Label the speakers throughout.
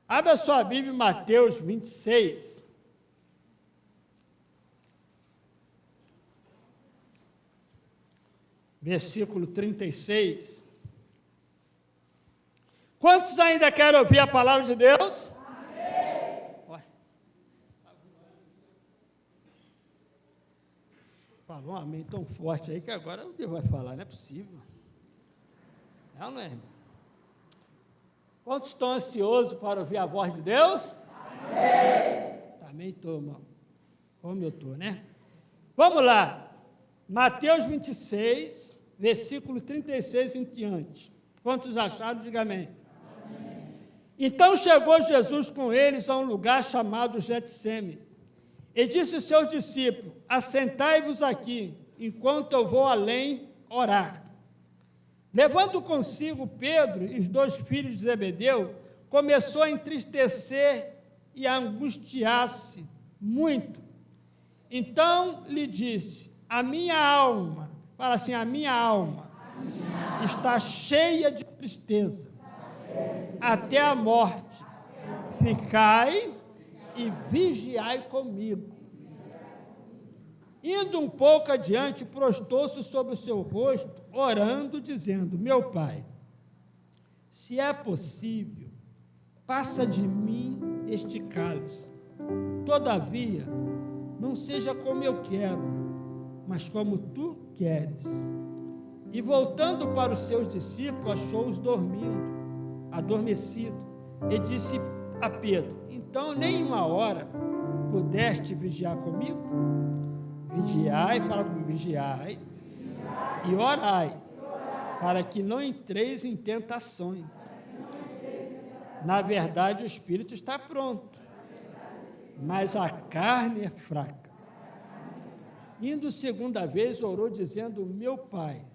Speaker 1: Abra sua Bíblia em Mateus 26. Versículo 36. Quantos ainda querem ouvir a palavra de Deus? Amém. Falou um amém tão forte aí que agora o Deus vai falar, não é possível. Não é, irmão? Quantos estão ansiosos para ouvir a voz de Deus? Amém. Também estou, irmão. Como eu estou, né? Vamos lá. Mateus 26, versículo 36 em diante. Quantos acharam? Diga amém. Amém. Então chegou Jesus com eles a um lugar chamado Getsêmani, e disse aos seus discípulos: assentai-vos aqui, enquanto eu vou além orar. Levando consigo Pedro e os 2 filhos de Zebedeu, começou a entristecer e a angustiar-se muito. Então lhe disse: a minha alma, fala assim, a minha alma está cheia de tristeza, até a morte. Ficai e vigiai comigo. Indo um pouco adiante, prostou-se sobre o seu rosto, orando, dizendo: meu Pai, se é possível, passa de mim este cálice. Todavia, não seja como eu quero, mas como tu queres. E voltando para os seus discípulos, achou-os adormecidos, e disse a Pedro: então nem uma hora pudeste vigiar comigo? Vigiai, fala comigo, vigiai e orai, para que não entreis em tentações. Na verdade, o espírito está pronto, mas a carne é fraca. Indo segunda vez, orou, dizendo: meu Pai,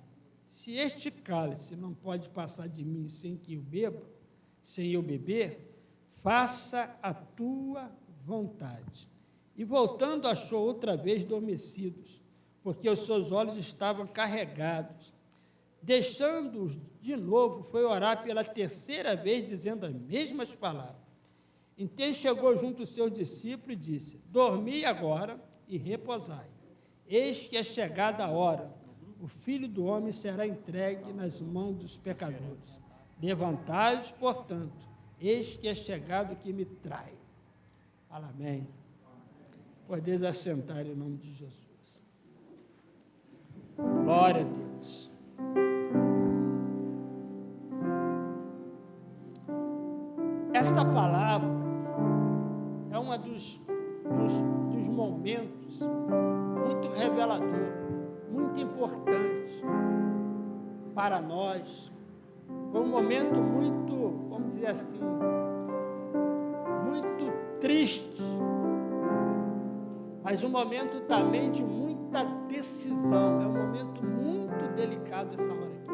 Speaker 1: se este cálice não pode passar de mim sem eu beber, faça a tua vontade. E voltando, achou outra vez adormecidos, porque os seus olhos estavam carregados. Deixando-os de novo, foi orar pela terceira vez, dizendo as mesmas palavras. Então chegou junto aos seus discípulos e disse: dormi agora e repousai. Eis que é chegada a hora, o Filho do Homem será entregue nas mãos dos pecadores. Levantai-vos, portanto, eis que é chegado o que me trai. Fala amém. Podeis assentar em nome de Jesus. Glória a Deus. Esta palavra é um dos momentos muito revelador, muito importante para nós. Foi um momento muito, vamos dizer assim, muito triste, mas um momento também de muita decisão. É um momento muito delicado essa hora aqui.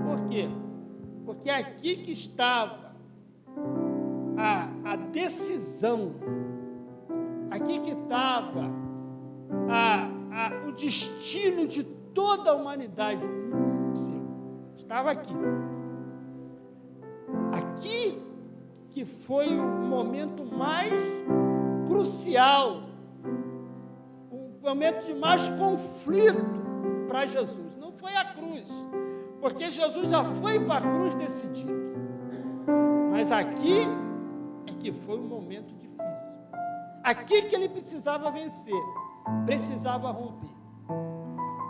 Speaker 1: Por quê? Porque aqui que estava a decisão, aqui que estava o destino de toda a humanidade, estava aqui. Aqui que foi o momento mais crucial, o momento de mais conflito para Jesus. Não foi a cruz, porque Jesus já foi para a cruz decidido. Mas aqui é que foi um momento difícil. Aqui que ele precisava vencer, precisava romper.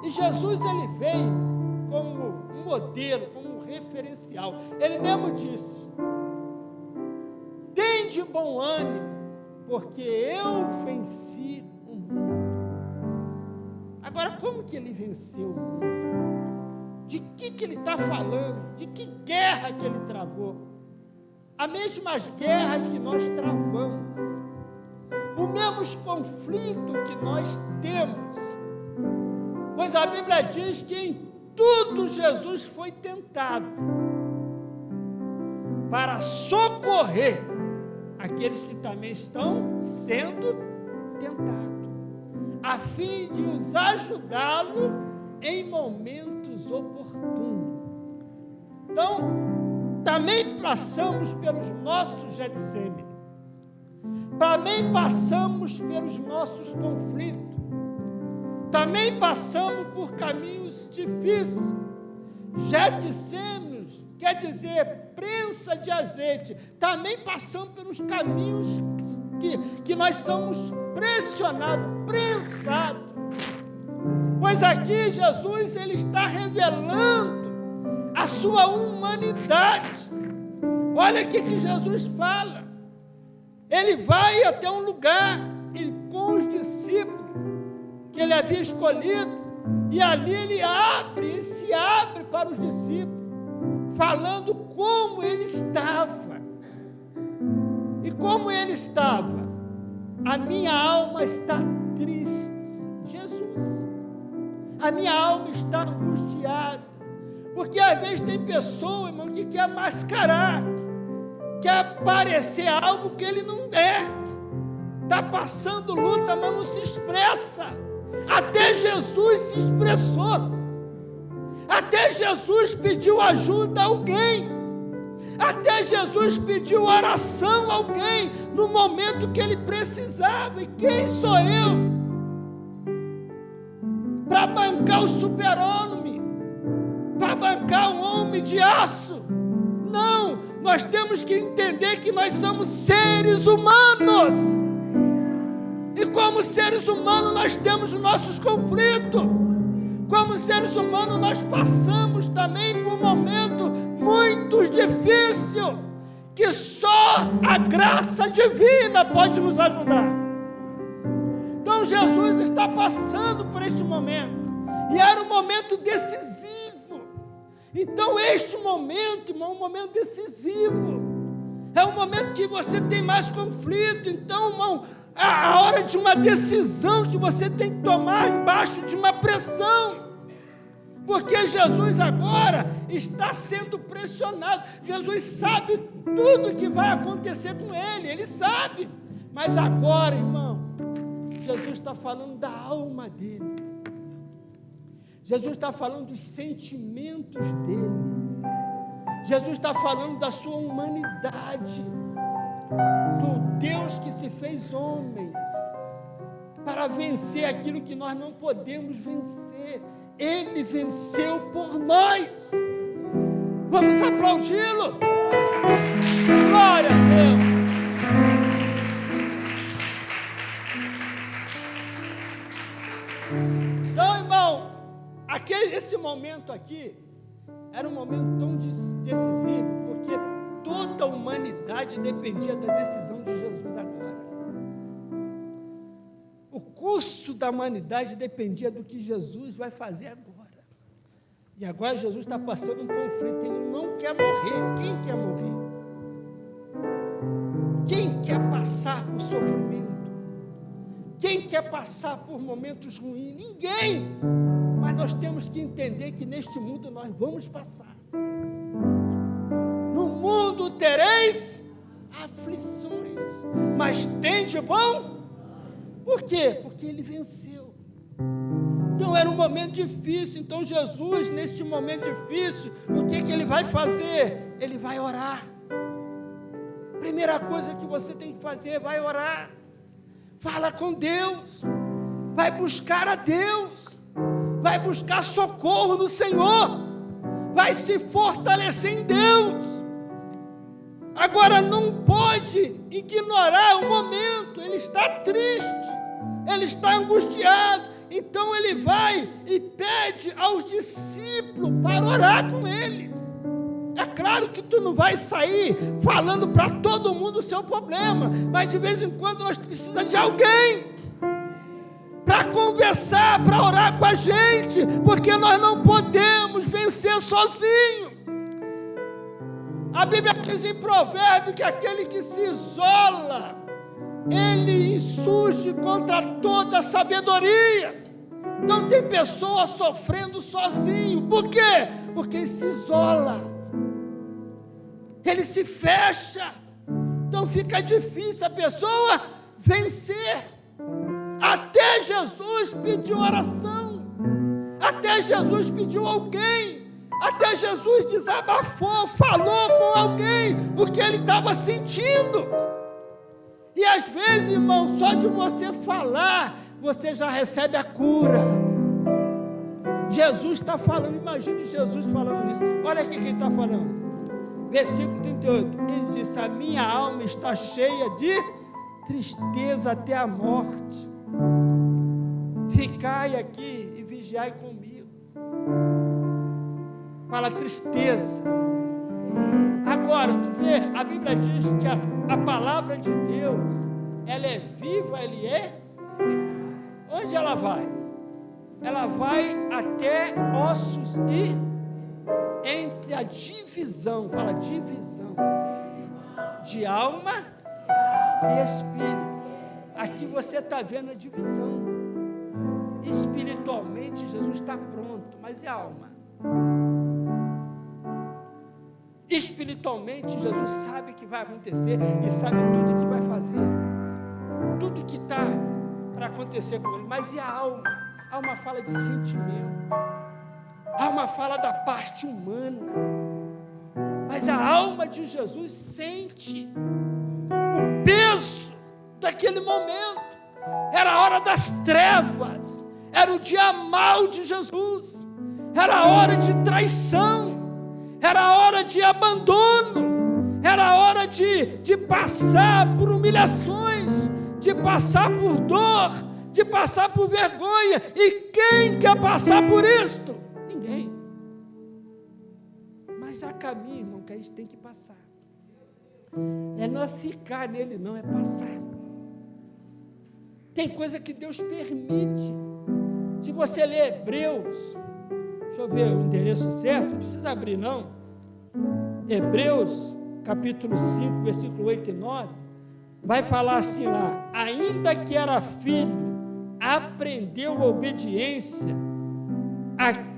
Speaker 1: E Jesus, ele veio como um modelo, como um referencial. Ele mesmo disse: tende bom ânimo, porque eu venci o mundo. Agora, como que ele venceu o mundo? De que ele está falando? De que guerra que ele travou? As mesmas guerras que nós travamos, os mesmos conflitos que nós temos, pois a Bíblia diz que em tudo Jesus foi tentado para socorrer aqueles que também estão sendo tentados, a fim de os ajudá-lo em momentos oportunos. Então, também passamos pelos nossos Getsemane, também passamos pelos nossos conflitos, também passamos por caminhos difíceis. Getsemane quer dizer prensa de azeite. Também passamos pelos caminhos que nós somos pressionados, prensados. Pois aqui Jesus, ele está revelando a sua humanidade. Olha o que Jesus fala. Ele vai até um lugar com os discípulos que ele havia escolhido, e ali ele se abre para os discípulos, falando como ele estava. E como ele estava? A minha alma está triste. Jesus, a minha alma está angustiada. Porque às vezes tem pessoa, irmão, que quer mascarar, quer parecer algo que ele não é. Está passando luta, mas não se expressa. Até Jesus se expressou. Até Jesus pediu ajuda a alguém. Até Jesus pediu oração a alguém no momento que ele precisava. E quem sou eu para bancar o super-homem, para bancar um homem de aço? Não, nós temos que entender que nós somos seres humanos. E como seres humanos nós temos os nossos conflitos. Como seres humanos nós passamos também por um momento muito difícil, que só a graça divina pode nos ajudar. Então Jesus está passando por este momento, e era um momento decisivo. Então este momento, irmão, é um momento decisivo. É um momento que você tem mais conflito. Então, irmão, a hora de uma decisão que você tem que tomar embaixo de uma pressão, porque Jesus agora está sendo pressionado. Jesus sabe tudo que vai acontecer com ele sabe, mas agora, irmão, Jesus está falando da alma dele, Jesus está falando dos sentimentos dele, Jesus está falando da sua humanidade, do Deus que se fez homem para vencer aquilo que nós não podemos vencer. Ele venceu por nós. Vamos aplaudi-lo. Glória a Deus. Então, irmão, esse momento aqui era um momento tão decisivo, porque toda a humanidade dependia da decisão de Jesus agora. O curso da humanidade dependia do que Jesus vai fazer agora. E agora Jesus está passando um conflito. Ele não quer morrer. Quem quer morrer? Quem quer passar por sofrimento? Quem quer passar por momentos ruins? Ninguém. Mas nós temos que entender que neste mundo nós vamos passar. No mundo tereis aflições, mas tende bom. Por quê? Porque ele venceu. Então era um momento difícil. Então Jesus, neste momento difícil, o que ele vai fazer? Ele vai orar. Primeira coisa que você tem que fazer, vai orar. Fala com Deus. Vai buscar a Deus. Vai buscar socorro no Senhor. Vai se fortalecer em Deus. Agora não pode ignorar o momento. Ele está triste, ele está angustiado. Então ele vai e pede aos discípulos para orar com ele. É claro que tu não vai sair falando para todo mundo o seu problema, mas de vez em quando nós precisamos de alguém para conversar, para orar com a gente, porque nós não podemos vencer sozinho. A Bíblia diz em Provérbios que aquele que se isola, ele insurge contra toda a sabedoria. Então tem pessoas sofrendo sozinho. Por quê? Porque ele se isola, ele se fecha. Então fica difícil a pessoa vencer. Até Jesus pediu oração, até Jesus pediu alguém Até Jesus desabafou, falou com alguém o que ele estava sentindo. E às vezes, irmão, só de você falar, você já recebe a cura. Jesus está falando, imagine Jesus falando isso. Olha aqui quem está falando. Versículo 38. Ele disse: a minha alma está cheia de tristeza até a morte. Ficai aqui e vigiai comigo. Fala tristeza. Agora, tu vê, a Bíblia diz que a palavra de Deus, ela é viva, ela é. Onde ela vai? Ela vai até ossos e entre a divisão, fala divisão, de alma e espírito. Aqui você está vendo a divisão. Espiritualmente, Jesus está pronto, mas e a alma? Espiritualmente, Jesus sabe o que vai acontecer e sabe tudo o que vai fazer, tudo que está para acontecer com ele. Mas e a alma? A alma fala de sentimento, a alma fala da parte humana, mas a alma de Jesus sente o peso daquele momento. Era a hora das trevas, era o dia mau de Jesus, era a hora de traição, era a hora de abandono, era a hora de passar por humilhações, de passar por dor, de passar por vergonha. E quem quer passar por isto? Ninguém. Mas há caminho, irmão, que a gente tem que passar. Não é ficar nele, não, é passar. Tem coisa que Deus permite. Se você ler Hebreus, deixa eu ver o endereço certo, não precisa abrir não. Hebreus, capítulo 5, versículo 8 e 9, vai falar assim lá: ainda que era filho, aprendeu a obediência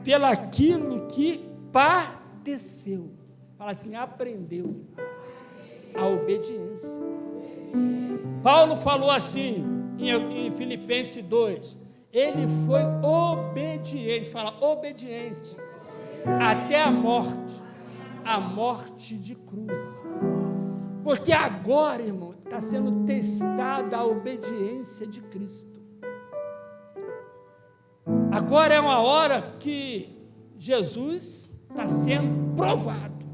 Speaker 1: pelaquilo que padeceu. Fala assim, aprendeu a obediência. Paulo falou assim, em Filipenses 2, ele foi obediente, fala obediente, até a morte de cruz. Porque agora, irmão, está sendo testada a obediência de Cristo. Agora é uma hora que Jesus está sendo provado.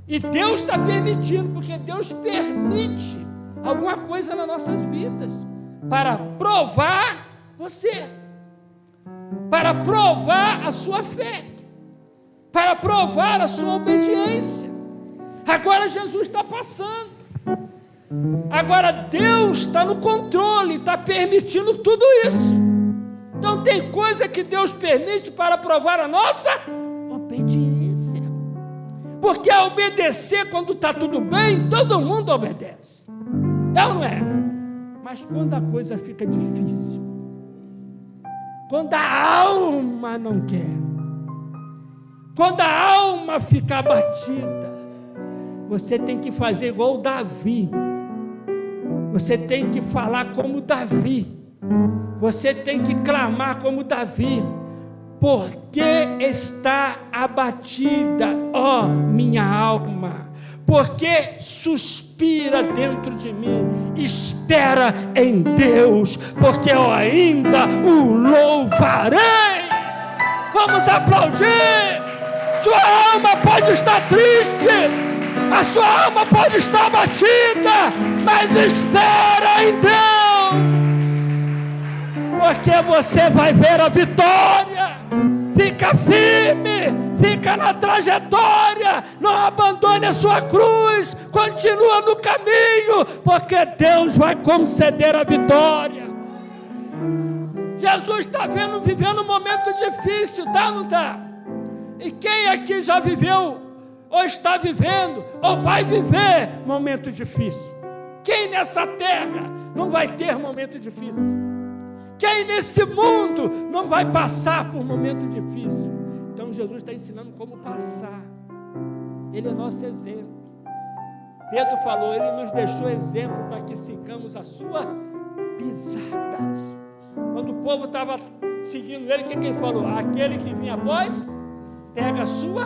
Speaker 1: E Deus está permitindo, porque Deus permite alguma coisa nas nossas vidas para provar você, para provar a sua fé, para provar a sua obediência. Agora Jesus está passando. Agora Deus está no controle, está permitindo tudo isso. Então tem coisa que Deus permite para provar a nossa obediência. Porque a obedecer quando está tudo bem, todo mundo obedece. É ou não é? Mas quando a coisa fica difícil, quando a alma não quer, quando a alma fica abatida, você tem que fazer igual o Davi. Você tem que falar como Davi. Você tem que clamar como Davi. Porque está abatida, ó minha alma? Porque suspira dentro de mim, espera em Deus, porque eu ainda o louvarei. Vamos aplaudir. Sua alma pode estar triste, a sua alma pode estar abatida, mas espera em Deus, porque você vai ver a vitória. Fica firme, fica na trajetória, não abandone a sua cruz, continua no caminho, porque Deus vai conceder a vitória. Jesus está vivendo um momento difícil, tá ou não está? E quem aqui já viveu, ou está vivendo, ou vai viver momento difícil? Quem nessa terra não vai ter momento difícil? Quem nesse mundo não vai passar por momento difícil? Então Jesus está ensinando como passar. Ele é nosso exemplo. Pedro falou, ele nos deixou exemplo para que sigamos as suas pisadas. Quando o povo estava seguindo ele, o que ele falou? Aquele que vinha após pega a sua.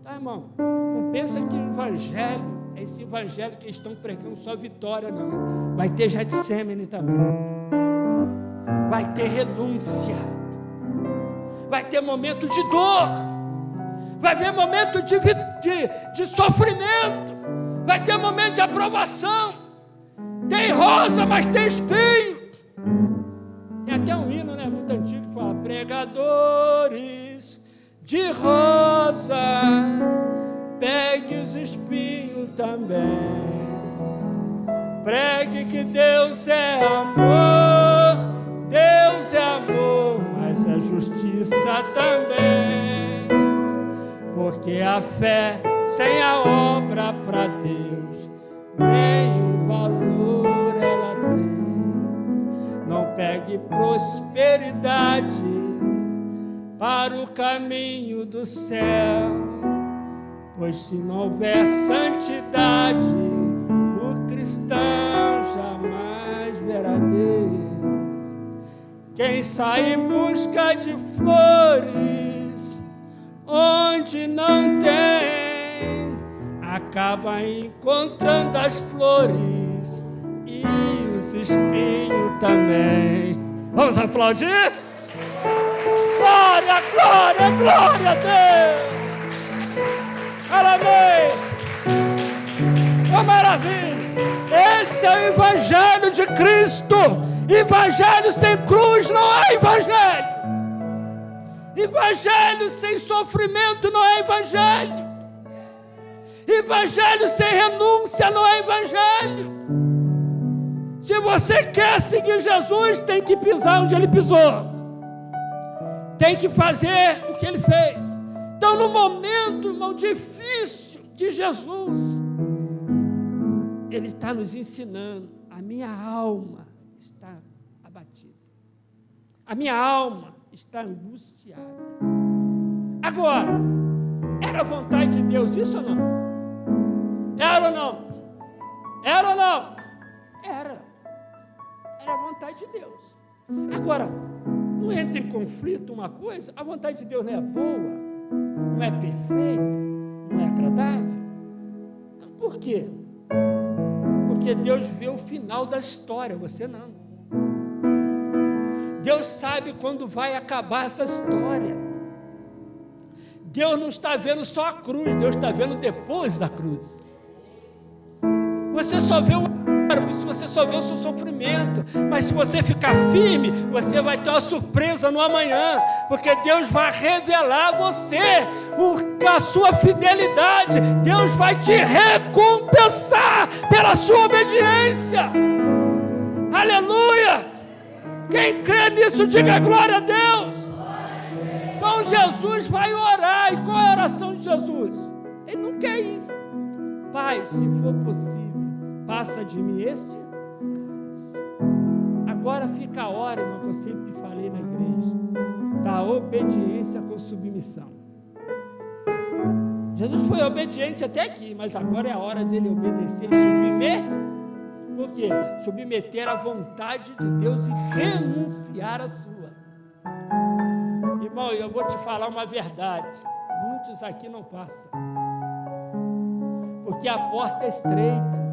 Speaker 1: Tá, irmão? Não pensa que o evangelho é esse evangelho que eles estão pregando só vitória, não. Vai ter Getsemane também. Vai ter renúncia. Vai ter momento de dor. Vai ter momento de sofrimento. Vai ter momento de aprovação. Tem rosa, mas tem espinho. Tem até um hino, né, muito antigo, que fala: pregadores de rosa, pegue os espinhos também. Pregue que Deus é amor, Deus é amor, mas é justiça também. Porque a fé sem a obra para Deus nenhum valor ela tem. Não pegue prosperidade para o caminho do céu, pois se não houver santidade, o cristão jamais verá Deus. Quem sai em busca de flores onde não tem, acaba encontrando as flores e os espinhos também. Vamos aplaudir? Glória, glória, glória a Deus! Amém! Oh, maravilha! Esse é o Evangelho de Cristo. Evangelho sem cruz não é Evangelho. Evangelho sem sofrimento não é Evangelho. Evangelho sem renúncia não é Evangelho. Se você quer seguir Jesus, tem que pisar onde Ele pisou. Tem que fazer o que Ele fez. Então, no momento, irmão, difícil de Jesus, Ele está nos ensinando. A minha alma está abatida. A minha alma está angustiada. Agora, era a vontade de Deus isso ou não? Era ou não? Era ou não? Era. Era a vontade de Deus. Agora, não entra em conflito uma coisa? A vontade de Deus não é boa? Não é perfeita? Não é agradável? Por quê? Porque Deus vê o final da história, você não. Deus sabe quando vai acabar essa história. Deus não está vendo só a cruz, Deus está vendo depois da cruz. Você só vê o árbitro, você só vê o seu sofrimento, mas se você ficar firme, você vai ter uma surpresa no amanhã, porque Deus vai revelar a você a sua fidelidade. Deus vai te recompensar pela sua obediência. Aleluia! Quem crê nisso, diga glória a Deus. Então Jesus vai orar. E qual é a oração de Jesus? Ele não quer ir. Pai, se for possível, passa de mim este. Agora fica a hora, irmão, que eu sempre falei na igreja, da obediência com submissão. Jesus foi obediente até aqui, mas agora é a hora dele obedecer e submeter. Por quê? Submeter à vontade de Deus e renunciar à sua. Irmão, eu vou te falar uma verdade. Muitos aqui não passam. Porque a porta é estreita.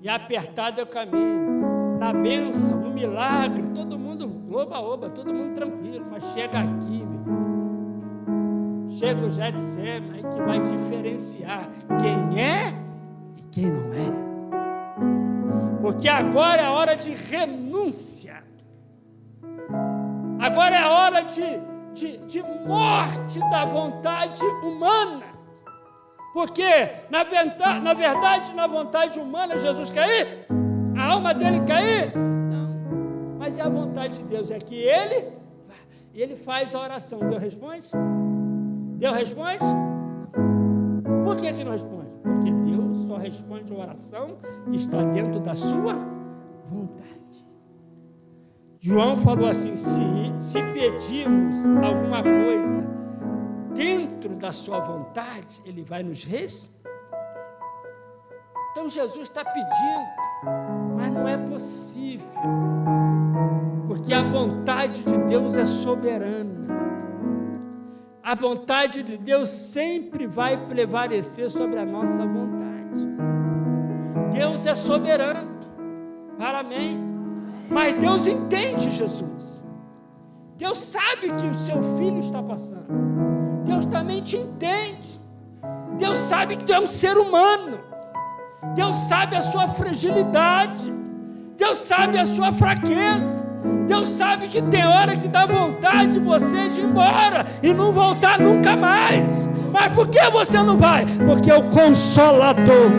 Speaker 1: E apertado é o caminho. Na bênção, no milagre, todo mundo, oba, todo mundo tranquilo. Mas chega aqui, meu filho. Chega o Getsemane, que vai diferenciar quem é e quem não é. Porque agora é a hora de renúncia. Agora é a hora de morte da vontade humana. Porque, na verdade, na vontade humana, Jesus quer ir? A alma dele quer ir? Não. Mas é a vontade de Deus, é que ele faz a oração. Deus responde? Deus responde? Por que não responde? Porque Deus só responde a oração que está dentro da sua vontade. João falou assim: se pedirmos alguma coisa dentro da sua vontade, Ele vai nos responder. Então Jesus está pedindo, mas não é possível, porque a vontade de Deus é soberana. A vontade de Deus sempre vai prevalecer sobre a nossa vontade. Deus é soberano. Amém. Mas Deus entende Jesus. Deus sabe que o seu filho está passando. Deus também te entende. Deus sabe que tu é um ser humano. Deus sabe a sua fragilidade. Deus sabe a sua fraqueza. Deus sabe que tem hora que dá vontade de você de ir embora e não voltar nunca mais. Mas por que você não vai? Porque o Consolador,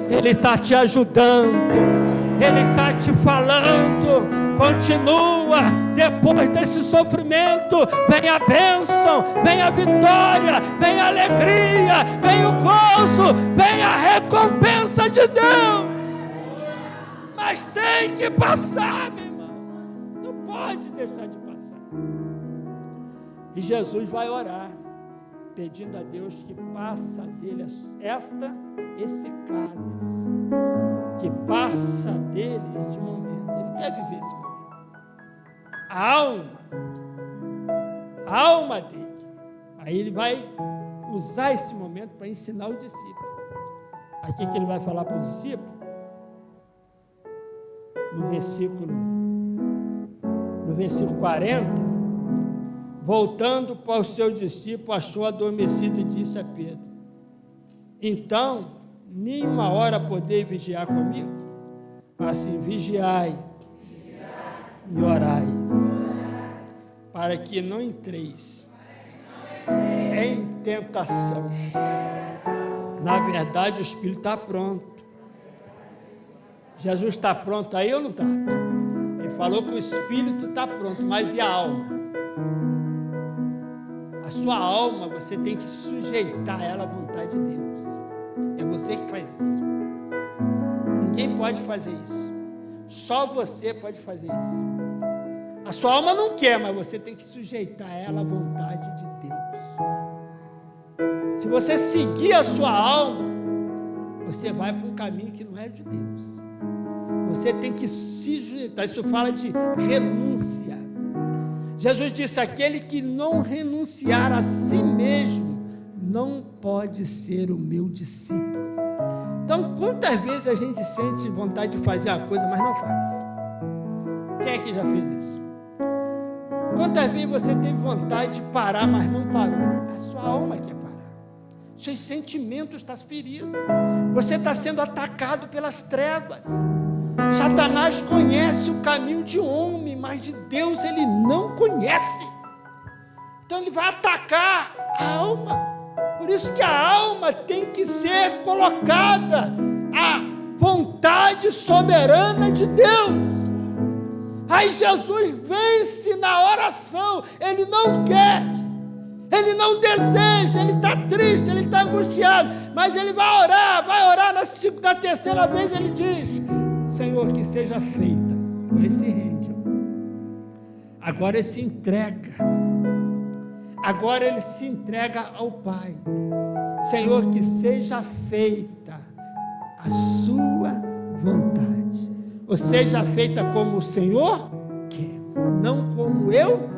Speaker 1: Ele está te ajudando, Ele está te falando. Continua, depois desse sofrimento vem a bênção, vem a vitória, vem a alegria, vem o gozo, vem a recompensa de Deus. Mas tem que passar, meu irmão, não pode deixar de passar. E Jesus vai orar, pedindo a Deus que passa dele esse cálice, que passa dele este momento. Ele não quer viver esse momento. A alma dele. Aí ele vai usar esse momento para ensinar o discípulo. Aqui que ele vai falar para o discípulo, no versículo 40, voltando para o seu discípulo, achou adormecido e disse a Pedro: então, nem uma hora podeis vigiar comigo? Assim, vigiai e orai, para que não entreis em tentação. Na verdade, o Espírito está pronto. Jesus está pronto aí ou não está? Ele falou que o Espírito está pronto, mas e a alma? A sua alma, você tem que sujeitar ela à vontade de Deus. É você que faz isso. Ninguém pode fazer isso. Só você pode fazer isso. A sua alma não quer, mas você tem que sujeitar ela à vontade de Deus. Se você seguir a sua alma, você vai para um caminho que não é de Deus. Você tem que se sujeitar. Isso fala de renúncia. Jesus disse: aquele que não renunciar a si mesmo não pode ser o meu discípulo. Então, quantas vezes a gente sente vontade de fazer a coisa, mas não faz? Quem é que já fez isso? Quantas vezes você teve vontade de parar, mas não parou? A sua alma quer parar. Seus sentimentos estão feridos. Você está sendo atacado pelas trevas. Satanás conhece o caminho de homem, mas de Deus ele não conhece. Então ele vai atacar a alma. Por isso que a alma tem que ser colocada à vontade soberana de Deus. Aí Jesus vence na oração. Ele não quer, ele não deseja, ele está triste, ele está angustiado, mas ele vai orar, na terceira vez ele diz: Senhor, que seja feita. Ele se rende. Agora ele se entrega. Agora ele se entrega ao Pai. Senhor, que seja feita a sua vontade. Ou seja feita como o Senhor quer. Não como eu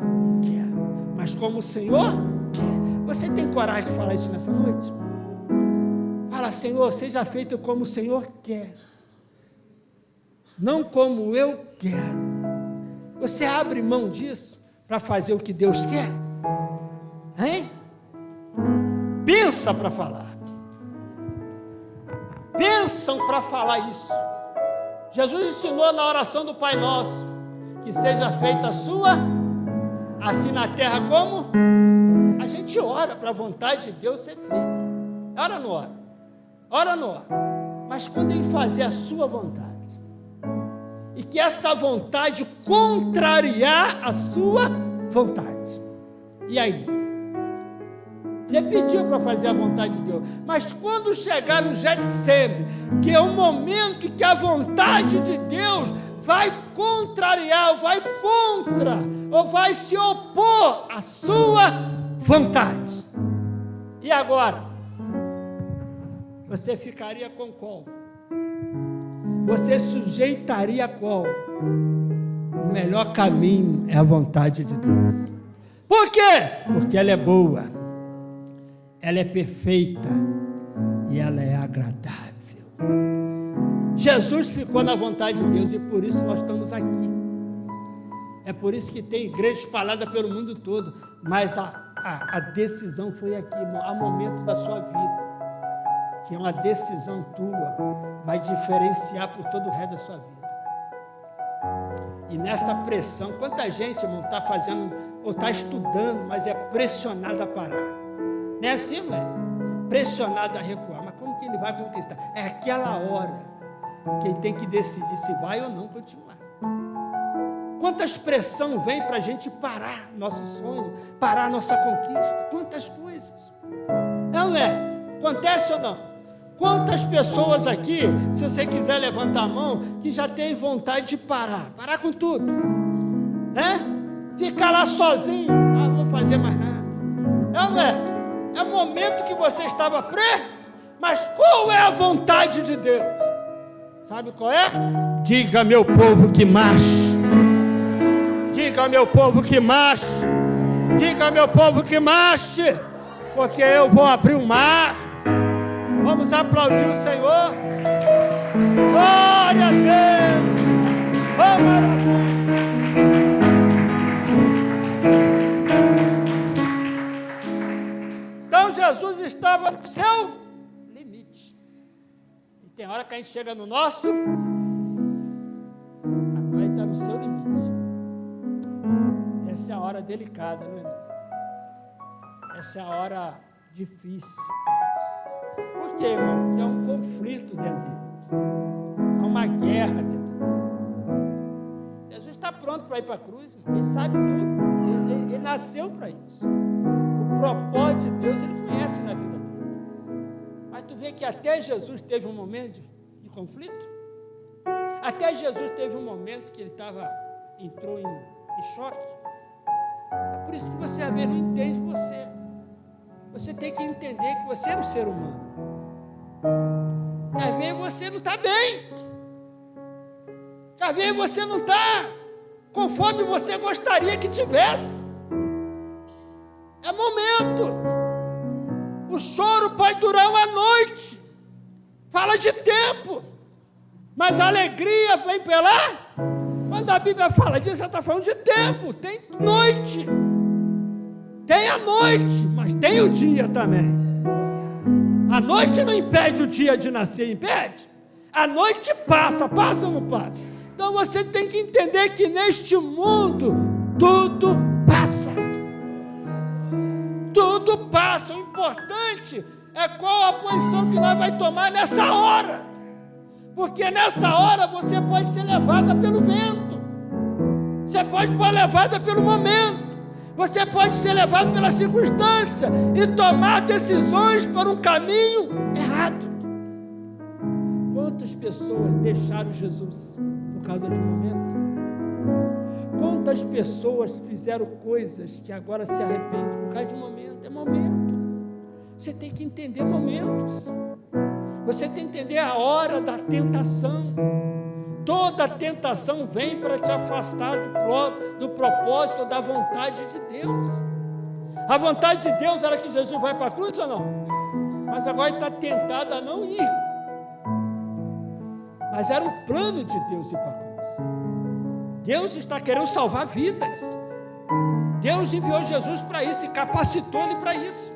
Speaker 1: quero, mas como o Senhor quer. Você tem coragem de falar isso nessa noite? Fala: Senhor, seja feito como o Senhor quer, não como eu quero. Você abre mão disso para fazer o que Deus quer? Hein? Pensa para falar. Pensam para falar isso. Jesus ensinou na oração do Pai Nosso: que seja feita a sua, assim na terra como? A gente ora para a vontade de Deus ser feita. Ora ou não ora? Ora ou não ora? Mas quando Ele fazer a sua vontade, e que essa vontade contrariar a sua vontade, e aí? Você pediu para fazer a vontade de Deus, mas quando chegar no Getsemane, que é o momento em que a vontade de Deus vai contrariar, ou vai contra, ou vai se opor à sua vontade, e agora? Você ficaria com qual? Você sujeitaria a qual? O melhor caminho é a vontade de Deus. Por quê? Porque ela é boa, ela é perfeita e ela é agradável. Jesus ficou na vontade de Deus e por isso nós estamos aqui. É por isso que tem igreja espalhada pelo mundo todo, mas a decisão foi aqui, há momento da sua vida, que é uma decisão tua, vai diferenciar por todo o resto da sua vida. E nesta pressão, quanta gente, irmão, está fazendo, ou está estudando, mas é pressionado a parar. Não é assim, não é? Pressionado a recuar. Mas como que ele vai conquistar? É aquela hora que ele tem que decidir se vai ou não continuar. Quantas pressão vem para a gente parar nosso sonho, parar nossa conquista? Quantas coisas? Não é? Acontece ou não? Quantas pessoas aqui, se você quiser levantar a mão, que já tem vontade de parar com tudo, né? Ficar lá sozinho, não vou fazer mais nada. Não é? É o momento que você estava mas qual é a vontade de Deus? Sabe qual é? Diga, meu povo, que marche. Diga, meu povo, que marche. Diga, meu povo, que marche. Porque eu vou abrir o mar. Vamos aplaudir o Senhor. Glória a Deus. Vamos. Então Jesus estava no seu limite. E tem hora que a gente chega no nosso, agora ele está no seu limite. Essa é a hora delicada, não é? Essa é a hora difícil. Por quê, irmão? Porque é um conflito dentro dele. Há uma guerra dentro dele. Jesus está pronto para ir para a cruz, irmão. Ele sabe tudo. Ele nasceu para isso. O propósito de Deus ele conhece na vida dele. Mas tu vê que até Jesus teve um momento de conflito. Até Jesus teve um momento que ele entrou em choque. É por isso que você às vezes não entende você. Você tem que entender que você é um ser humano. Às vezes você não está bem. Às vezes você não está conforme você gostaria que tivesse. É momento. O choro pode durar uma noite. Fala de tempo. Mas a alegria vem pela... Quando a Bíblia fala disso, ela está falando de tempo. Tem noite. Tem a noite, mas tem o dia também. A noite não impede o dia de nascer, impede. A noite passa ou não passa? Então você tem que entender que neste mundo tudo passa. Tudo passa. O importante é qual a posição que nós vamos tomar nessa hora. Porque nessa hora você pode ser levada pelo vento. Você pode ser levada pelo momento. Você pode ser levado pela circunstância e tomar decisões por um caminho errado. Quantas pessoas deixaram Jesus por causa de um momento? Quantas pessoas fizeram coisas que agora se arrependem por causa de um momento? É momento. Você tem que entender momentos. Você tem que entender a hora da tentação. Toda tentação vem para te afastar do propósito, da vontade de Deus. A vontade de Deus era que Jesus vai para a cruz ou não? Mas agora ele está tentado a não ir. Mas era um plano de Deus ir para a cruz. Deus está querendo salvar vidas. Deus enviou Jesus para isso e capacitou ele para isso.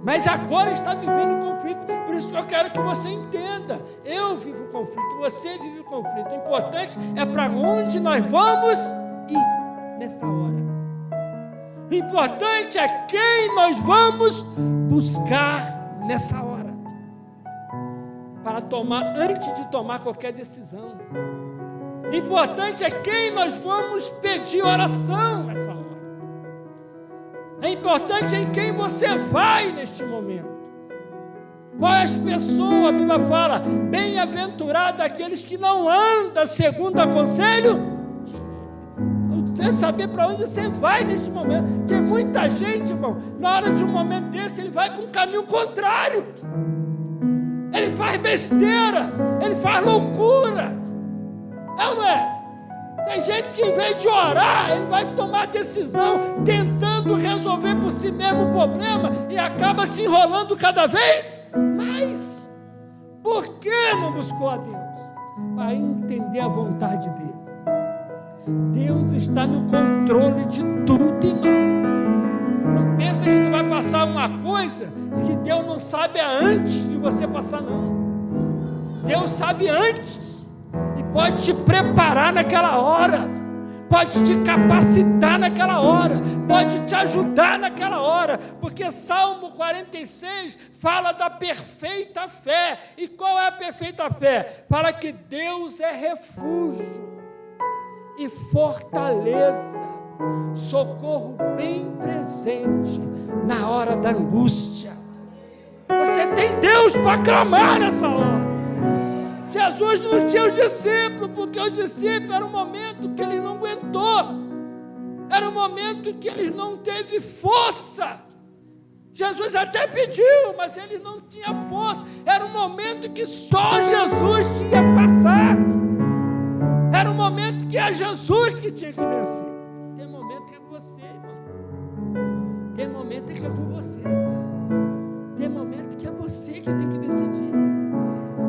Speaker 1: Mas agora está vivendo um conflito. Por isso que eu quero que você entenda. Eu vivo o conflito, você vive o conflito. O importante é para onde nós vamos ir nessa hora. O importante é quem nós vamos buscar nessa hora. Para tomar, antes de tomar qualquer decisão. O importante é quem nós vamos pedir oração nessa hora. É importante em quem você vai neste momento. Quais pessoas, a Bíblia fala, bem-aventurado aqueles que não andam segundo o conselho. Você saber para onde você vai neste momento. Porque muita gente, irmão, na hora de um momento desse, ele vai para um caminho contrário. Ele faz besteira, ele faz loucura. É ou não é? Tem gente que em vez de orar, ele vai tomar decisão tentando tentando resolver por si mesmo o problema e acaba se enrolando cada vez mais. Por que não buscou a Deus? Para entender a vontade dele. Deus está no controle de tudo, irmão. Não pensa que tu vai passar uma coisa que Deus não sabe antes de você passar, não. Deus sabe antes e pode te preparar naquela hora, pode te capacitar naquela hora, pode te ajudar naquela hora, porque Salmo 46 fala da perfeita fé. E qual é a perfeita fé? Para que Deus é refúgio e fortaleza, socorro bem presente na hora da angústia. Você tem Deus para clamar nessa hora. Jesus não tinha os discípulos, porque os discípulos era um momento que ele não aguentou, era um momento que ele não teve força. Jesus até pediu, mas ele não tinha força. Era um momento que só Jesus tinha passar. Era um momento que é Jesus que tinha que vencer. Tem momento que é você, irmão. Tem momento que é com você. Tem momento que é você que tem que decidir.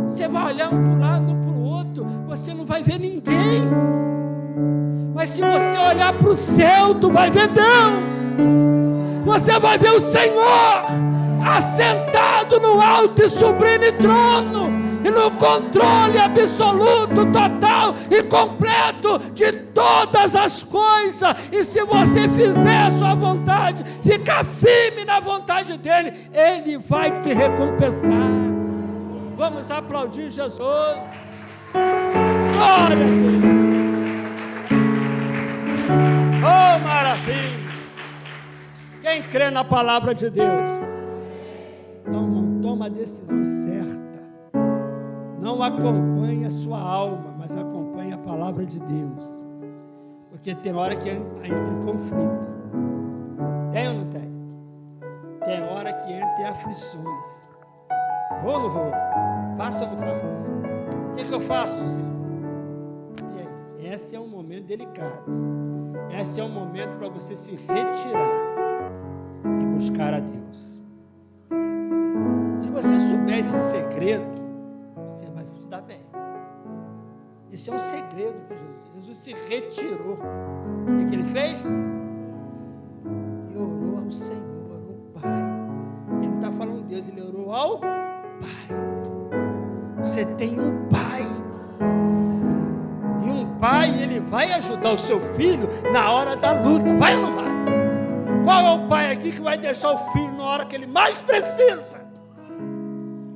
Speaker 1: Você vai olhar um para o lado, um para o outro, você não vai ver ninguém. Mas se você olhar para o céu, tu vai ver Deus. Você vai ver o Senhor assentado no alto e sublime trono, e no controle absoluto, total e completo de todas as coisas. E se você fizer a sua vontade, ficar firme na vontade dele, ele vai te recompensar. Vamos aplaudir Jesus. Glória a Deus. Oh, maravilha. Quem crê na palavra de Deus, então toma a decisão certa. Não acompanha a sua alma, mas acompanha a palavra de Deus. Porque tem hora que entra em conflito. Tem ou não tem? Tem hora que entra em aflições. Vou ou não vou? Faço ou não faço? O que eu faço, Senhor? E aí? Esse é um momento delicado. Esse é um momento para você se retirar e buscar a Deus. Se você souber esse segredo, você vai se dar bem. Esse é um segredo de Jesus. Jesus se retirou. E o que ele fez? Ele orou ao Senhor, ao Pai. Ele não está falando de Deus, ele orou ao Pai. Você tem um Pai. E um pai, ele vai ajudar o seu filho na hora da luta. Vai ou não vai? Qual é o pai aqui que vai deixar o filho na hora que ele mais precisa?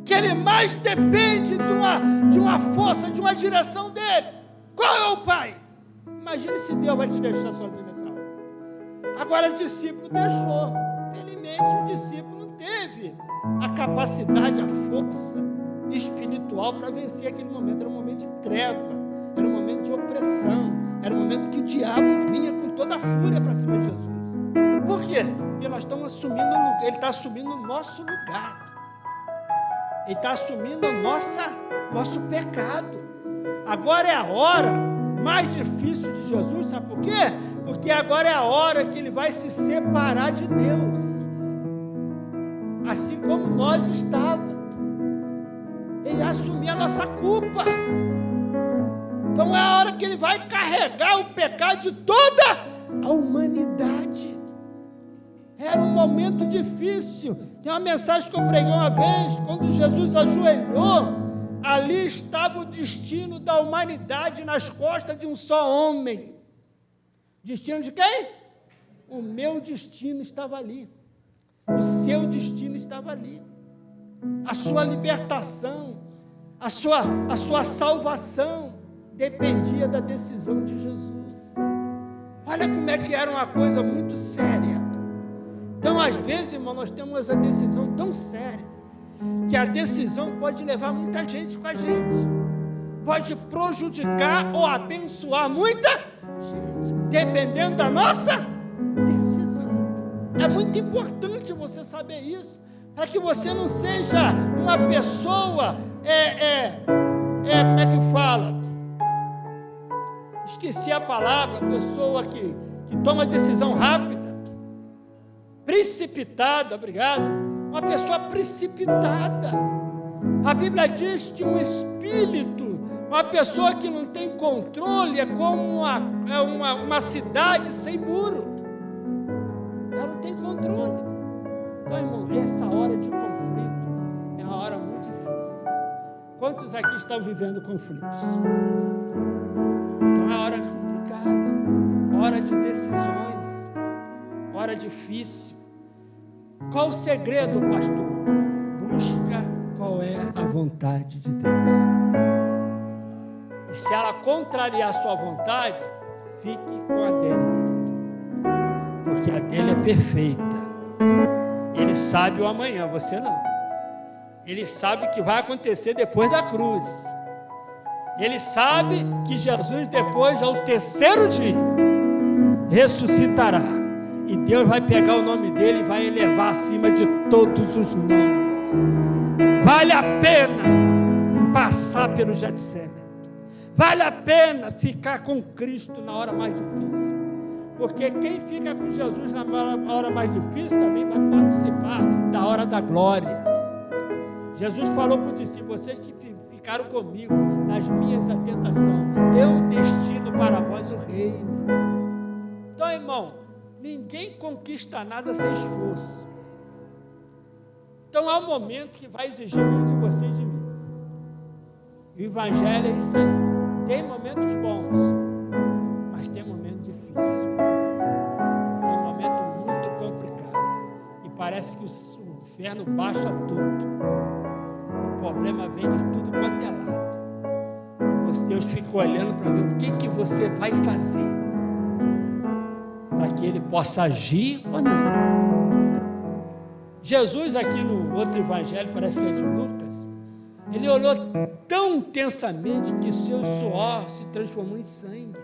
Speaker 1: Que ele mais depende de uma força, de uma direção dele? Qual é o pai? Imagine se Deus vai te deixar sozinho nessa hora. Agora o discípulo deixou. Felizmente o discípulo não teve a capacidade, a força espiritual para vencer aquele momento. Era um momento de treva. Era um momento de opressão, era um momento que o diabo vinha com toda a fúria para cima de Jesus. Por quê? Porque nós estamos assumindo, ele está assumindo o nosso lugar, ele está assumindo nosso pecado. Agora é a hora mais difícil de Jesus, sabe por quê? Porque agora é a hora que ele vai se separar de Deus, assim como nós estávamos. Ele ia assumir a nossa culpa. Então é a hora que ele vai carregar o pecado de toda a humanidade. Era um momento difícil. Tem uma mensagem que eu preguei uma vez, quando Jesus ajoelhou, ali estava o destino da humanidade nas costas de um só homem. Destino de quem? O meu destino estava ali. O seu destino estava ali. A sua libertação, a sua salvação dependia da decisão de Jesus. Olha como é que era uma coisa muito séria. Então, às vezes, irmão, nós temos a decisão tão séria, que a decisão pode levar muita gente com a gente, pode prejudicar ou abençoar muita gente, dependendo da nossa decisão. É muito importante você saber isso, para que você não seja uma pessoa, como é que fala? Esqueci a palavra, pessoa que toma decisão rápida. precipitada, obrigado, uma pessoa precipitada. A Bíblia diz que um espírito, uma pessoa que não tem controle, é como uma cidade sem muro. Ela não tem controle. Então, irmão, essa hora de conflito é uma hora muito difícil. Quantos aqui estão vivendo conflitos? Então é hora de complicado, hora de decisões, hora difícil. Qual o segredo, pastor? Busca qual é a vontade de Deus. E se ela contrariar a sua vontade, fique com a dele. Porque a dele é perfeita. Ele sabe o amanhã, você não. Ele sabe o que vai acontecer depois da cruz. Ele sabe que Jesus, depois, ao terceiro dia, ressuscitará. E Deus vai pegar o nome dele e vai elevar acima de todos os nomes. Vale a pena passar pelo Getsemane. Vale a pena ficar com Cristo na hora mais difícil. Porque quem fica com Jesus na hora mais difícil também vai participar da hora da glória. Jesus falou para os discípulos: vocês que ficaram comigo nas minhas tentações, eu destino para vós o reino. Então, irmão, ninguém conquista nada sem esforço. Então há um momento que vai exigir muito de você e de mim. O Evangelho é isso aí. Tem momentos bons, mas tem momentos difíceis. Tem um momento muito complicado. E parece que o inferno baixa tudo. O problema vem de tudo quanto é lado. Deus fica olhando para ver o que você vai fazer para que ele possa agir ou não. Jesus, aqui no outro evangelho, parece que é de Lucas, ele olhou tão intensamente que seu suor se transformou em sangue.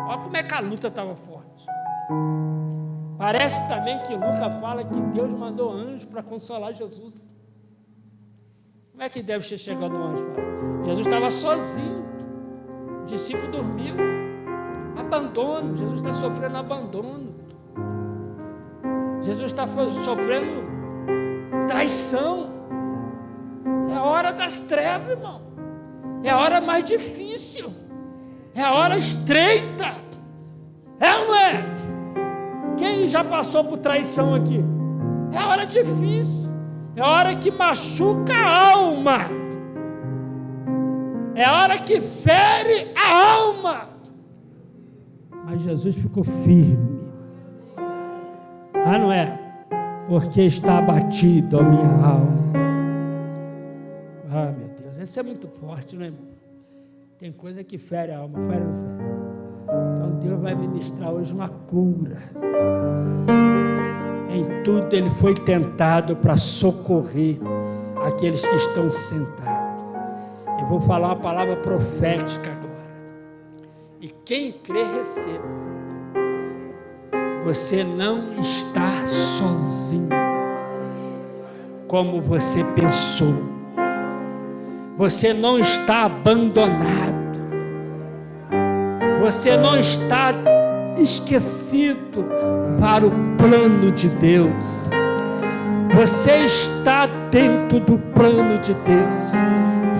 Speaker 1: Olha como é que a luta estava forte. Parece também que Lucas fala que Deus mandou anjos para consolar Jesus. Como é que deve ter chegado o anjo? Jesus estava sozinho, o discípulo dormiu. Abandono, Jesus está sofrendo abandono. Jesus está sofrendo traição. É a hora das trevas, irmão. É a hora mais difícil. É a hora estreita. É ou não é? Quem já passou por traição aqui? É a hora difícil. É a hora que machuca a alma. É a hora que fere a alma. Mas Jesus ficou firme. Ah, não é? Porque está abatido a minha alma. Ah, meu Deus, isso é muito forte, não é, irmão? Tem coisa que fere a alma, fere ou não fere? Então Deus vai ministrar hoje uma cura. Em tudo ele foi tentado para socorrer aqueles que estão sentados. Eu vou falar uma palavra profética agora. E quem crê, receba. Você não está sozinho, como você pensou. Você não está abandonado. Você não está esquecido para o plano de Deus. Você está dentro do plano de Deus.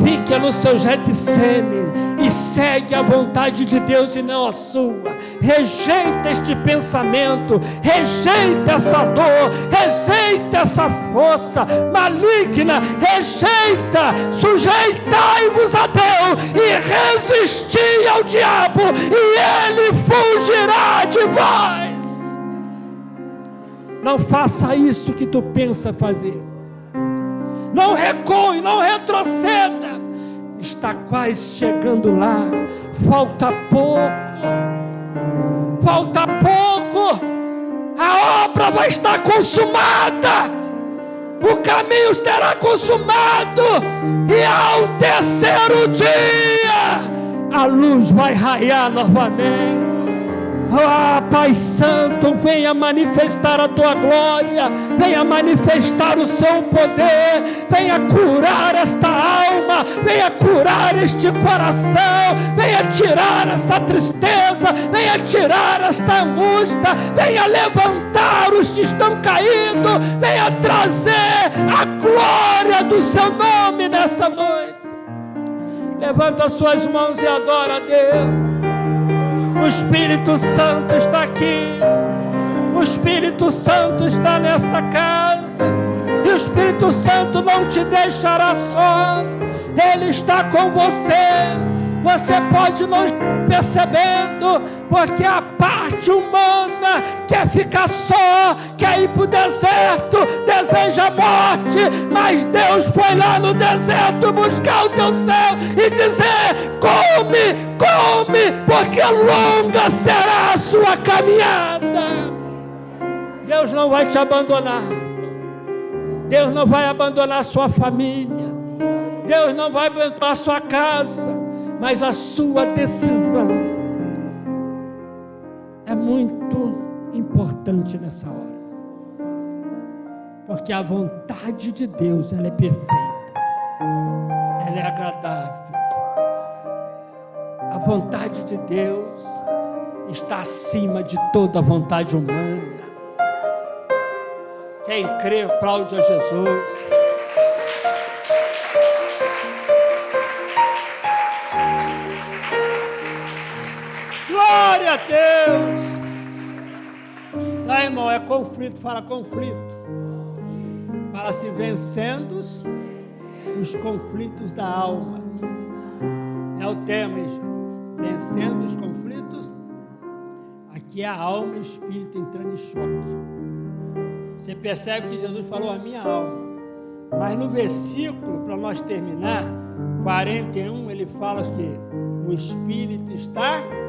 Speaker 1: Fique no seu Getsemane e segue a vontade de Deus e não a sua. Rejeita este pensamento, rejeita essa dor, rejeita essa força maligna, rejeita, sujeitai-vos a Deus e resisti ao diabo e ele fugirá de vós. Não faça isso que tu pensa fazer. Não recue, não retroceda. Está quase chegando lá. Falta pouco. Falta pouco. A obra vai estar consumada. O caminho será consumado. E ao terceiro dia, a luz vai raiar novamente. Ah, Pai Santo, venha manifestar a tua glória, venha manifestar o seu poder, venha curar esta alma, alma, venha curar este coração, venha tirar essa tristeza, venha tirar esta angústia, venha levantar os que estão caídos, venha trazer a glória do seu nome nesta noite. Levanta suas mãos e adora a Deus. O Espírito Santo está aqui. O Espírito Santo está nesta casa. E o Espírito Santo não te deixará só. Ele está com você. Você pode não estar percebendo, porque a parte humana quer ficar só, quer ir para o deserto, deseja a morte, mas Deus foi lá no deserto buscar o teu céu e dizer: come, porque longa será a sua caminhada. Deus não vai te abandonar. Deus não vai abandonar a sua família. Deus não vai abandonar a sua casa. Mas a sua decisão é muito importante nessa hora. Porque a vontade de Deus, ela é perfeita. Ela é agradável. A vontade de Deus está acima de toda a vontade humana. Quem crê, aplaude a Jesus. Glória a Deus. Tá, irmão, é conflito, fala conflito. Fala assim: vencendo os conflitos da alma. É o tema, vencendo os conflitos. Aqui é a alma e o espírito entrando em choque. Você percebe que Jesus falou a minha alma. Mas no versículo, para nós terminar, 41, ele fala que o espírito está pronto.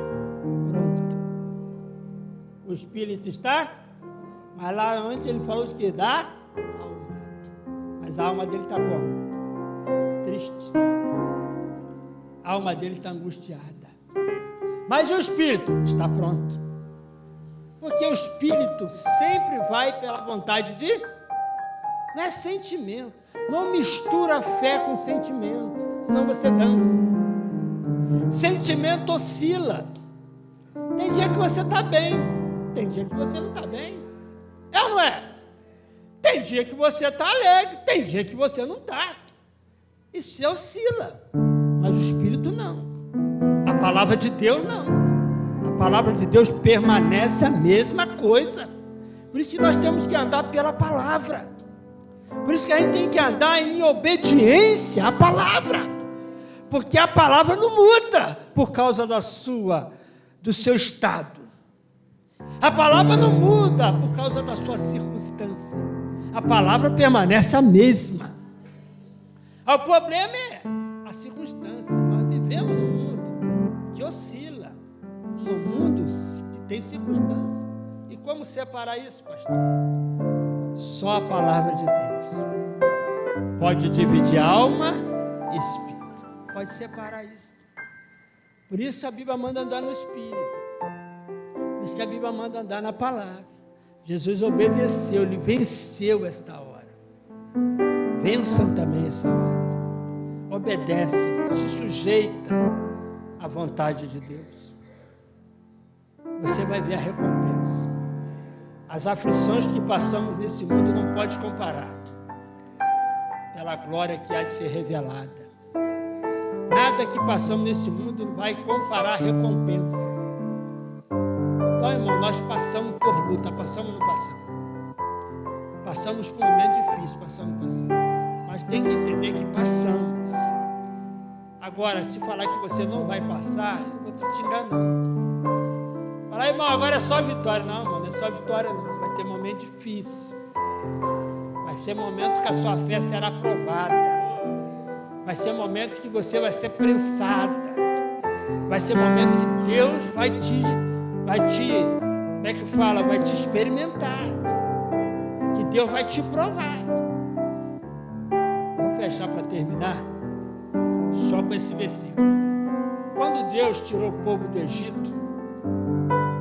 Speaker 1: O espírito está, mas lá antes ele falou de que da alma. Mas a alma dele está como? Triste. A alma dele está angustiada. Mas o espírito está pronto. Porque o espírito sempre vai pela vontade de... Não é sentimento. Não mistura fé com sentimento, senão você dança. Sentimento oscila. Tem dia que você está bem, tem dia que você não está bem. É ou não é? Tem dia que você está alegre, tem dia que você não está. Isso oscila. Mas o espírito não. A palavra de Deus não. A palavra de Deus permanece a mesma coisa. Por isso que nós temos que andar pela palavra. Por isso que a gente tem que andar em obediência à palavra. Porque a palavra não muda por causa do seu estado. A palavra não muda por causa da sua circunstância. A palavra permanece a mesma. O problema é a circunstância. Nós vivemos num mundo que oscila. Num mundo que tem circunstância. E como separar isso, pastor? Só a palavra de Deus pode dividir alma e espírito. Pode separar isso. Por isso a Bíblia manda andar no espírito. Por isso que a Bíblia manda andar na palavra. Jesus obedeceu, ele venceu esta hora. Vençam também essa hora. Obedece, se sujeita à vontade de Deus. Você vai ver a recompensa. As aflições que passamos nesse mundo não pode comparar pela glória que há de ser revelada. Nada que passamos nesse mundo vai comparar a recompensa. Então, irmão, nós passamos por luta, passamos ou não passamos? Passamos por um momento difícil, passamos. Mas tem que entender que passamos. Agora, se falar que você não vai passar, eu vou te xingar não. Falar, irmão, agora é só vitória. Não, irmão, não é só vitória não. Vai ter momento difícil. Vai ser momento que a sua fé será provada. Vai ser momento que você vai ser prensada. Vai ser momento que Deus vai te, como é que fala? Vai te experimentar. Que Deus vai te provar. Vou fechar para terminar só com esse versículo. Quando Deus tirou o povo do Egito,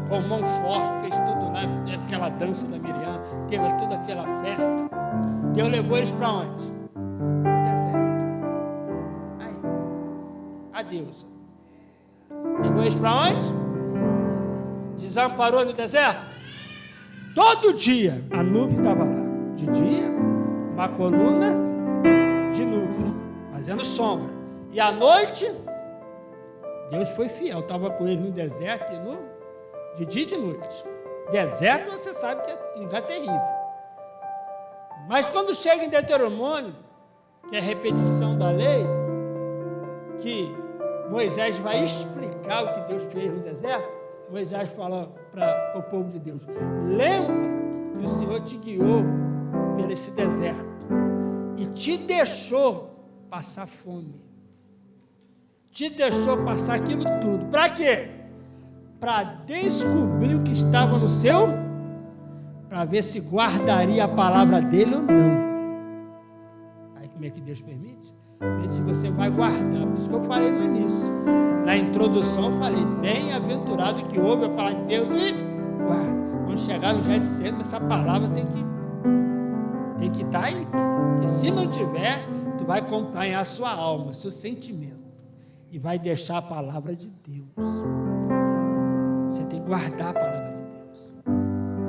Speaker 1: com mão forte, fez tudo lá, aquela dança da Miriam, teve toda aquela festa. Deus levou eles para onde? No deserto. Deus. Levou eles para onde? Desamparou no deserto? Todo dia a nuvem estava lá. De dia, uma coluna de nuvem, fazendo sombra. E à noite, Deus foi fiel. Estava com eles no deserto de dia e de noite. Deserto, você sabe que é um lugar terrível. Mas quando chega em Deuteronômio, que é a repetição da lei, que Moisés vai explicar o que Deus fez no deserto, Moisés fala para o povo de Deus: lembra que o Senhor te guiou por esse deserto e te deixou passar fome, te deixou passar aquilo tudo. Para quê? Para descobrir o que estava no seu, para ver se guardaria a palavra dele ou não. Aí como é que Deus permite? Ver se você vai guardar. Por isso que eu falei no início, na introdução eu falei: bem-aventurado que ouve a palavra de Deus e guarda. Quando chegar no GSM, essa palavra tem que estar aí, porque se não tiver, tu vai acompanhar a sua alma, seu sentimento, e vai deixar a palavra de Deus. Você tem que guardar a palavra de Deus.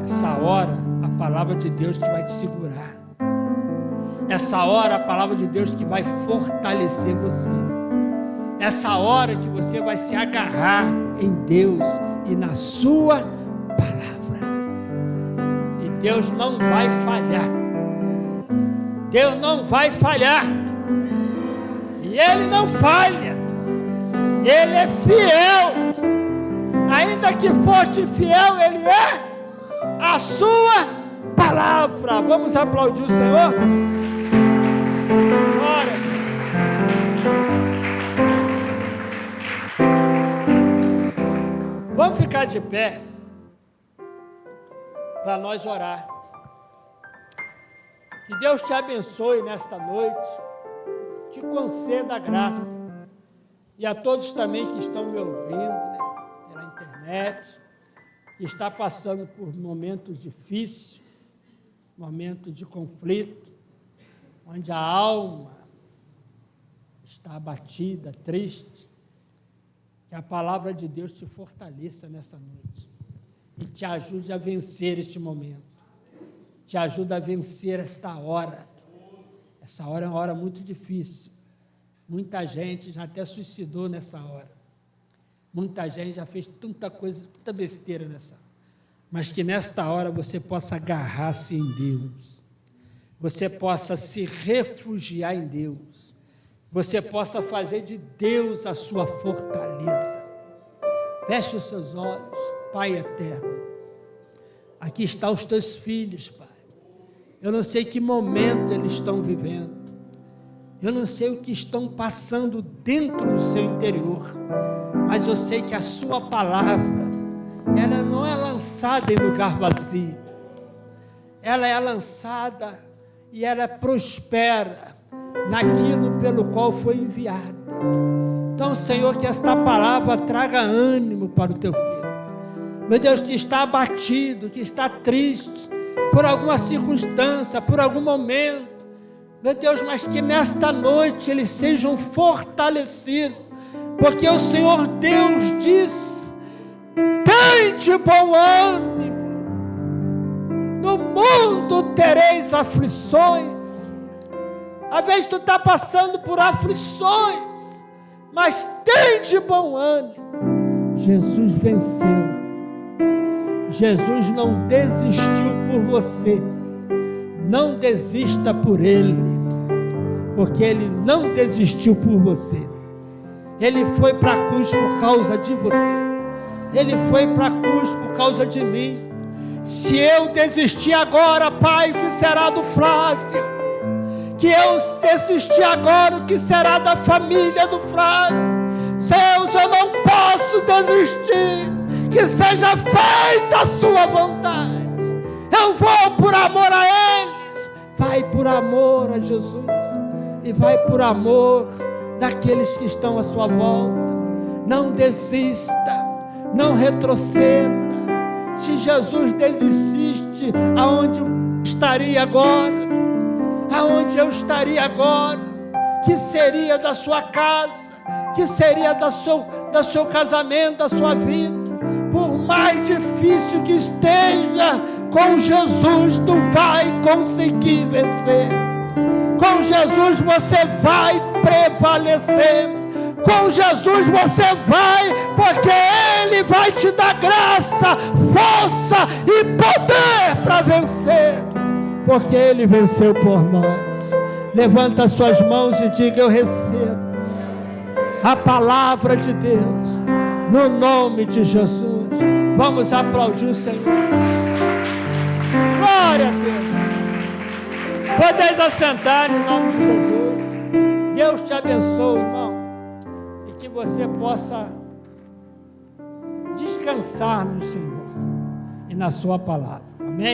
Speaker 1: Essa hora, a palavra de Deus que vai te segurar. Essa hora, a palavra de Deus que vai fortalecer você. Essa hora que você vai se agarrar em Deus e na sua palavra. E Deus não vai falhar. Deus não vai falhar. E Ele não falha. Ele é fiel. Ainda que foste fiel, Ele é a sua palavra. Vamos aplaudir o Senhor? Glória. Vamos ficar de pé para nós orar. Que Deus te abençoe nesta noite, te conceda a graça, e a todos também que estão me ouvindo, né, pela internet, que está passando por momentos difíceis, momentos de conflito, onde a alma está abatida, triste. Que a palavra de Deus te fortaleça nessa noite e te ajude a vencer este momento. Te ajuda a vencer esta hora. Essa hora é uma hora muito difícil. Muita gente já até suicidou nessa hora. Muita gente já fez tanta coisa, tanta besteira nessa hora. Mas que nesta hora você possa agarrar-se em Deus. Você possa se refugiar em Deus. Você possa fazer de Deus a sua fortaleza. Feche os seus olhos, Pai eterno. Aqui estão os teus filhos, Pai. Eu não sei que momento eles estão vivendo. Eu não sei o que estão passando dentro do seu interior. Mas eu sei que a sua palavra, ela não é lançada em lugar vazio. Ela é lançada e ela prospera naquilo pelo qual foi enviada. Então, Senhor, que esta palavra traga ânimo para o teu filho. Meu Deus, que está abatido, que está triste por alguma circunstância, por algum momento. Meu Deus, mas que nesta noite eles sejam fortalecidos, porque o Senhor Deus diz: tende bom ânimo, no mundo tereis aflições. Às vezes tu está passando por aflições, mas tende bom ânimo. Jesus venceu. Jesus não desistiu por você. Não desista por Ele, porque Ele não desistiu por você. Ele foi para a cruz por causa de você. Ele foi para a cruz por causa de mim. Se eu desistir agora, Pai, o que será do Flávio? Que eu desistir agora, o que será da família do Flávio? Deus, eu não posso desistir. Que seja feita a sua vontade. Eu vou por amor a eles. Vai por amor a Jesus. E vai por amor daqueles que estão à sua volta. Não desista. Não retroceda. Se Jesus desistisse, aonde eu estaria agora? Aonde eu estaria agora? Que seria da sua casa? que seria do seu casamento, da sua vida. Por mais difícil que esteja, com Jesus tu vai conseguir vencer. Com Jesus você vai prevalecer. Com Jesus você vai, porque Ele vai te dar graça, força e poder para vencer. Porque Ele venceu por nós. Levanta as suas mãos e diga: eu recebo a palavra de Deus, no nome de Jesus. Vamos aplaudir o Senhor. Glória a Deus. Podeis assentar em nome de Jesus. Deus te abençoe, irmão, e que você possa descansar no Senhor e na sua palavra. Amém?